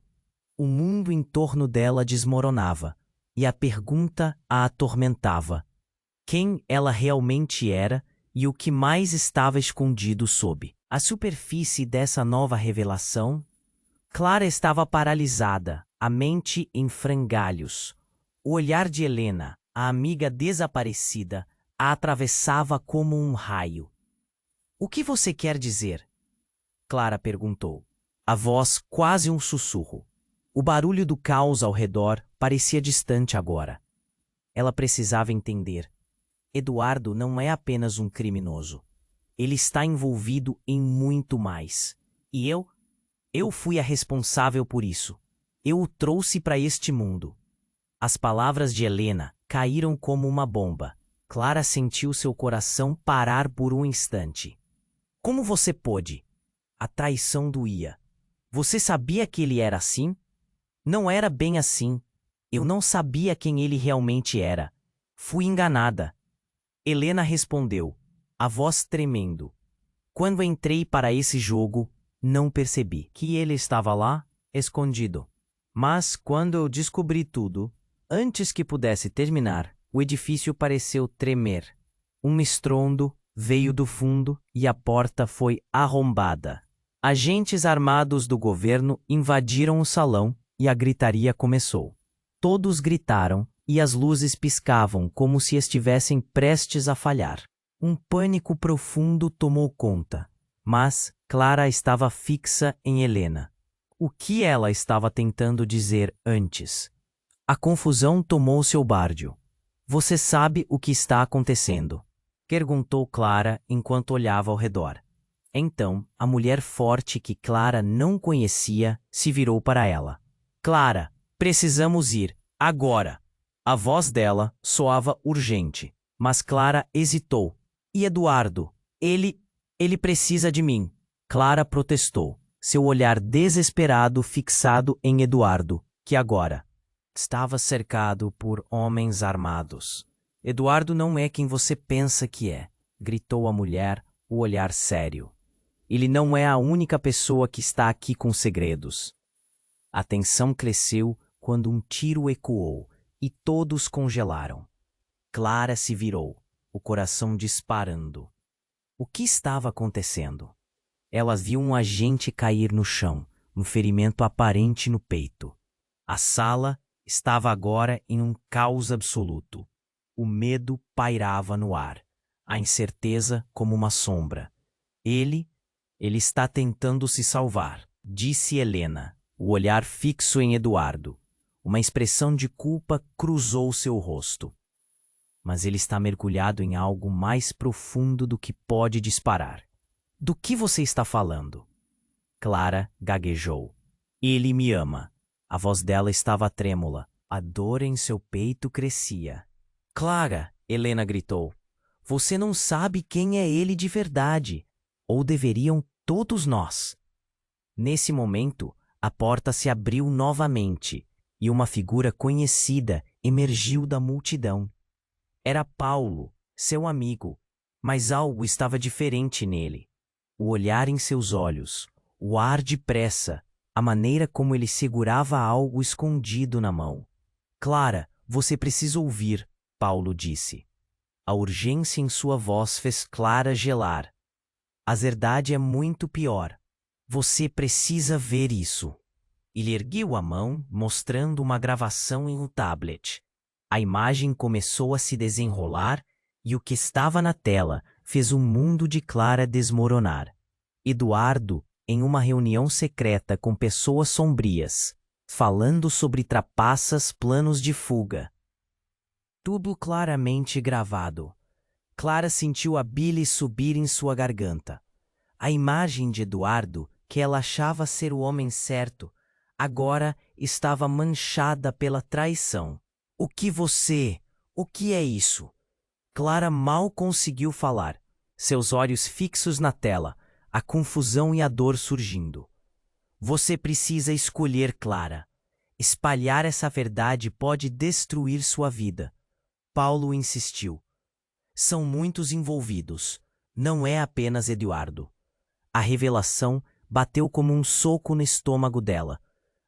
O mundo em torno dela desmoronava, e a pergunta a atormentava: quem ela realmente era e o que mais estava escondido sob a superfície dessa nova revelação? Clara estava paralisada, a mente em frangalhos. O olhar de Helena, a amiga desaparecida, a atravessava como um raio. O que você quer dizer? Clara perguntou. A voz quase um sussurro. O barulho do caos ao redor parecia distante agora. Ela precisava entender. Eduardo não é apenas um criminoso. Ele está envolvido em muito mais. E eu fui a responsável por isso. Eu o trouxe para este mundo. As palavras de Helena caíram como uma bomba. Clara sentiu seu coração parar por um instante. Como você pôde? A traição doía. Você sabia que ele era assim? Não era bem assim. Eu não sabia quem ele realmente era. Fui enganada. Helena respondeu, a voz tremendo. Quando entrei para esse jogo, não percebi que ele estava lá, escondido. Mas quando eu descobri tudo, antes que pudesse terminar, o edifício pareceu tremer. Um estrondo veio do fundo e a porta foi arrombada. Agentes armados do governo invadiram o salão e a gritaria começou. Todos gritaram e as luzes piscavam como se estivessem prestes a falhar. Um pânico profundo tomou conta, mas Clara estava fixa em Helena. O que ela estava tentando dizer antes? A confusão tomou seu bárdio. Você sabe o que está acontecendo? Perguntou Clara enquanto olhava ao redor. Então, a mulher forte que Clara não conhecia se virou para ela. Clara, precisamos ir, agora! A voz dela soava urgente, mas Clara hesitou. E Eduardo? Ele precisa de mim. Clara protestou, seu olhar desesperado fixado em Eduardo, que agora estava cercado por homens armados. Eduardo não é quem você pensa que é, gritou a mulher, o olhar sério. Ele não é a única pessoa que está aqui com segredos. A tensão cresceu quando um tiro ecoou e todos congelaram. Clara se virou, o coração disparando. O que estava acontecendo? Ela viu um agente cair no chão, um ferimento aparente no peito. A sala estava agora em um caos absoluto. O medo pairava no ar, a incerteza como uma sombra. Ele está tentando se salvar, disse Helena, o olhar fixo em Eduardo. Uma expressão de culpa cruzou seu rosto. Mas ele está mergulhado em algo mais profundo do que pode disparar. Do que você está falando? Clara gaguejou. Ele me ama. A voz dela estava trêmula. A dor em seu peito crescia. Clara, Helena gritou. Você não sabe quem é ele de verdade. Ou deveriam todos nós. Nesse momento, a porta se abriu novamente e uma figura conhecida emergiu da multidão. Era Paulo, seu amigo, mas algo estava diferente nele. O olhar em seus olhos, o ar de pressa, a maneira como ele segurava algo escondido na mão. Clara, você precisa ouvir, Paulo disse. A urgência em sua voz fez Clara gelar. A verdade é muito pior. Você precisa ver isso. Ele ergueu a mão, mostrando uma gravação em um tablet. A imagem começou a se desenrolar e o que estava na tela fez o mundo de Clara desmoronar. Eduardo, em uma reunião secreta com pessoas sombrias, falando sobre trapaças, planos de fuga. Tudo claramente gravado. Clara sentiu a bile subir em sua garganta. A imagem de Eduardo, que ela achava ser o homem certo, agora estava manchada pela traição. O que é isso? Clara mal conseguiu falar, seus olhos fixos na tela, a confusão e a dor surgindo. Você precisa escolher, Clara. Espalhar essa verdade pode destruir sua vida. Paulo insistiu. São muitos envolvidos. Não é apenas Eduardo. A revelação bateu como um soco no estômago dela.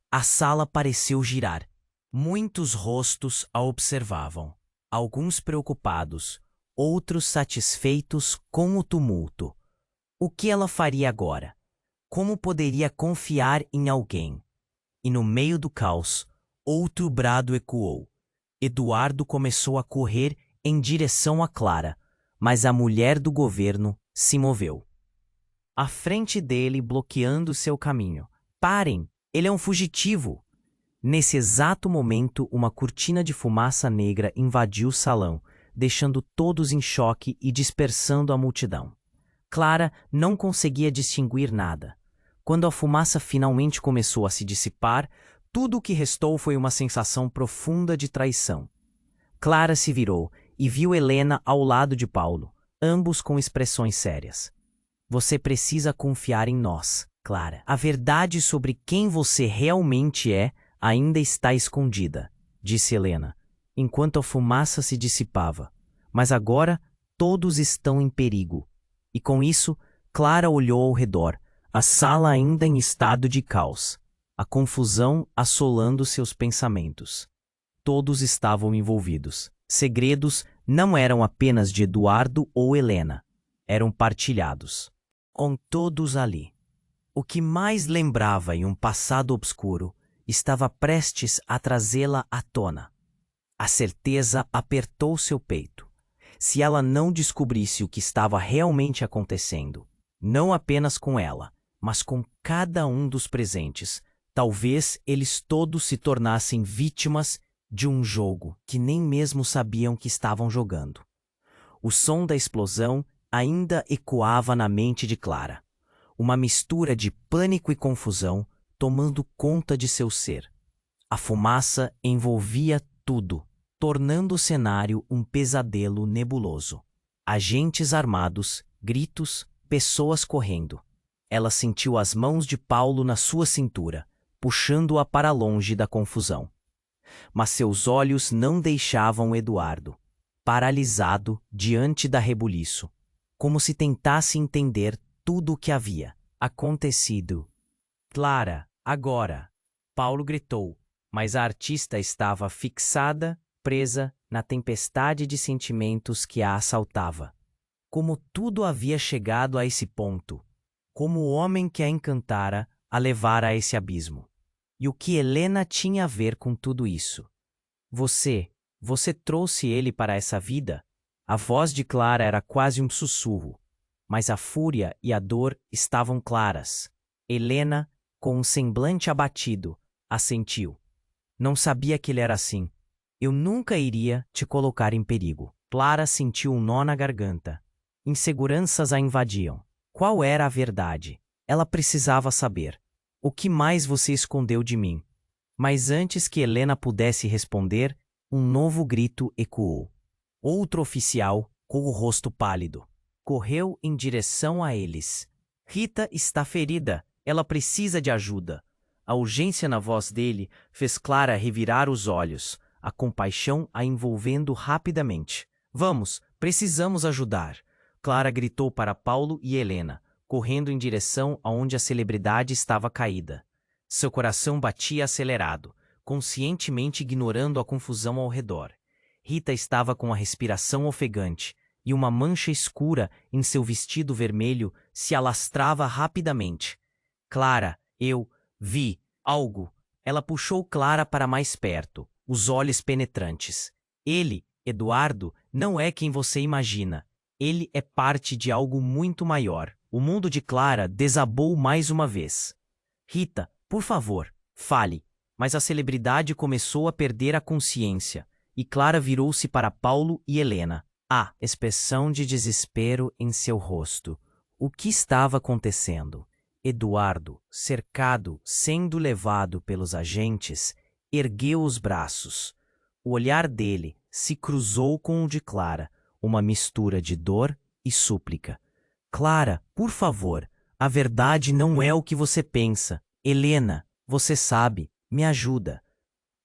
A sala pareceu girar. Muitos rostos a observavam, alguns preocupados, outros satisfeitos com o tumulto. O que ela faria agora? Como poderia confiar em alguém? E no meio do caos, outro brado ecoou. Eduardo começou a correr em direção a Clara, mas a mulher do governo se moveu. À frente dele, bloqueando seu caminho. Parem! Ele é um fugitivo! Nesse exato momento, uma cortina de fumaça negra invadiu o salão, deixando todos em choque e dispersando a multidão. Clara não conseguia distinguir nada. Quando a fumaça finalmente começou a se dissipar, tudo o que restou foi uma sensação profunda de traição. Clara se virou e viu Helena ao lado de Paulo, ambos com expressões sérias. Você precisa confiar em nós, Clara. A verdade sobre quem você realmente é ainda está escondida, disse Helena, enquanto a fumaça se dissipava. Mas agora todos estão em perigo. E com isso, Clara olhou ao redor, a sala ainda em estado de caos, a confusão assolando seus pensamentos. Todos estavam envolvidos. Segredos não eram apenas de Eduardo ou Helena, eram partilhados. Com todos ali. O que mais lembrava em um passado obscuro estava prestes a trazê-la à tona. A certeza apertou seu peito. Se ela não descobrisse o que estava realmente acontecendo, não apenas com ela, mas com cada um dos presentes, talvez eles todos se tornassem vítimas de um jogo que nem mesmo sabiam que estavam jogando. O som da explosão ainda ecoava na mente de Clara. Uma mistura de pânico e confusão tomando conta de seu ser. A fumaça envolvia tudo, tornando o cenário um pesadelo nebuloso. Agentes armados, gritos, pessoas correndo. Ela sentiu as mãos de Paulo na sua cintura, puxando-a para longe da confusão. Mas seus olhos não deixavam Eduardo, paralisado diante da rebuliço, como se tentasse entender tudo o que havia acontecido. Clara, agora! Paulo gritou, mas a artista estava fixada, presa na tempestade de sentimentos que a assaltava. Como tudo havia chegado a esse ponto, como o homem que a encantara a levara a esse abismo. E o que Helena tinha a ver com tudo isso? Você trouxe ele para essa vida? A voz de Clara era quase um sussurro. mas a fúria e a dor estavam claras. Helena, com um semblante abatido, assentiu. Não sabia que ele era assim. Eu nunca iria te colocar em perigo. Clara sentiu um nó na garganta. Inseguranças a invadiam. Qual era a verdade? Ela precisava saber. O que mais você escondeu de mim? Mas antes que Helena pudesse responder, um novo grito ecoou. Outro oficial, com o rosto pálido, correu em direção a eles. Rita está ferida. Ela precisa de ajuda. A urgência na voz dele fez Clara revirar os olhos, a compaixão a envolvendo rapidamente. Vamos, precisamos ajudar. Clara gritou para Paulo e Helena, correndo em direção aonde a celebridade estava caída. Seu coração batia acelerado, conscientemente ignorando a confusão ao redor. Rita estava com a respiração ofegante, e uma mancha escura em seu vestido vermelho se alastrava rapidamente. Clara, eu vi algo. Ela puxou Clara para mais perto, os olhos penetrantes. Ele, Eduardo, não é quem você imagina. Ele é parte de algo muito maior. O mundo de Clara desabou mais uma vez. Rita, por favor, fale. Mas a celebridade começou a perder a consciência, e Clara virou-se para Paulo e Helena. A expressão de desespero em seu rosto. O que estava acontecendo? Eduardo, cercado, sendo levado pelos agentes, ergueu os braços. O olhar dele se cruzou com o de Clara, uma mistura de dor e súplica. Clara, por favor, a verdade não é o que você pensa. Helena, você sabe, me ajuda.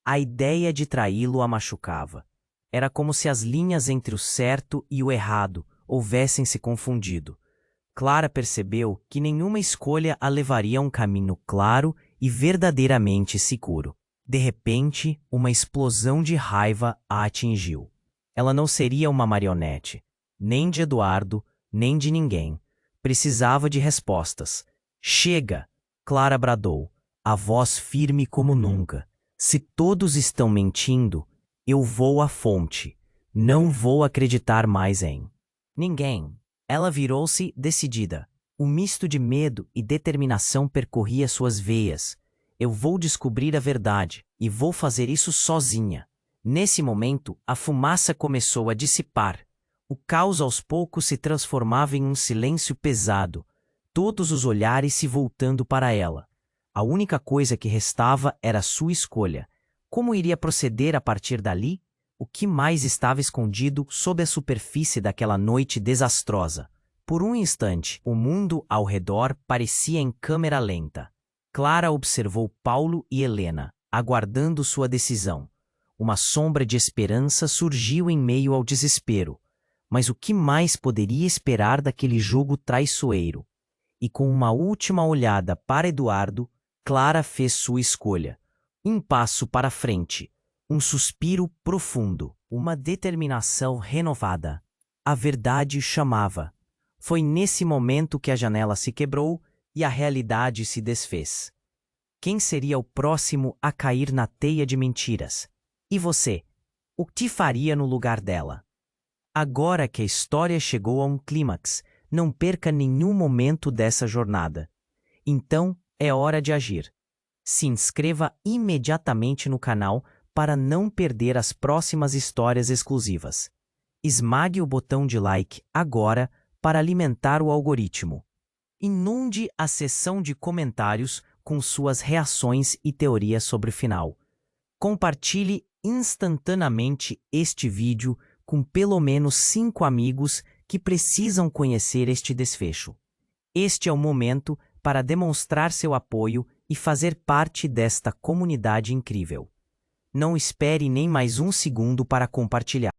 A ideia de traí-lo a machucava. Era como se as linhas entre o certo e o errado houvessem se confundido. Clara percebeu que nenhuma escolha a levaria a um caminho claro e verdadeiramente seguro. De repente, uma explosão de raiva a atingiu. Ela não seria uma marionete, nem de Eduardo, nem de ninguém. Precisava de respostas. Chega! Clara bradou, a voz firme como nunca. Se todos estão mentindo, eu vou à fonte. Não vou acreditar mais em ninguém. Ela virou-se decidida. Um misto de medo e determinação percorria suas veias. Eu vou descobrir a verdade, e vou fazer isso sozinha. Nesse momento, a fumaça começou a dissipar. O caos aos poucos se transformava em um silêncio pesado, todos os olhares se voltando para ela. A única coisa que restava era sua escolha. Como iria proceder a partir dali? O que mais estava escondido sob a superfície daquela noite desastrosa? Por um instante, o mundo ao redor parecia em câmera lenta. Clara observou Paulo e Helena, aguardando sua decisão. Uma sombra de esperança surgiu em meio ao desespero. Mas o que mais poderia esperar daquele jogo traiçoeiro? E com uma última olhada para Eduardo, Clara fez sua escolha. Um passo para frente, um suspiro profundo, uma determinação renovada. A verdade chamava. Foi nesse momento que a janela se quebrou e a realidade se desfez. Quem seria o próximo a cair na teia de mentiras? E você? O que faria no lugar dela? Agora que a história chegou a um clímax, não perca nenhum momento dessa jornada. Então, é hora de agir. Se inscreva imediatamente no canal para não perder as próximas histórias exclusivas. Esmague o botão de like agora para alimentar o algoritmo. Inunde a seção de comentários com suas reações e teorias sobre o final. Compartilhe instantaneamente este vídeo com pelo menos 5 amigos que precisam conhecer este desfecho. Este é o momento para demonstrar seu apoio e fazer parte desta comunidade incrível. Não espere nem mais um segundo para compartilhar.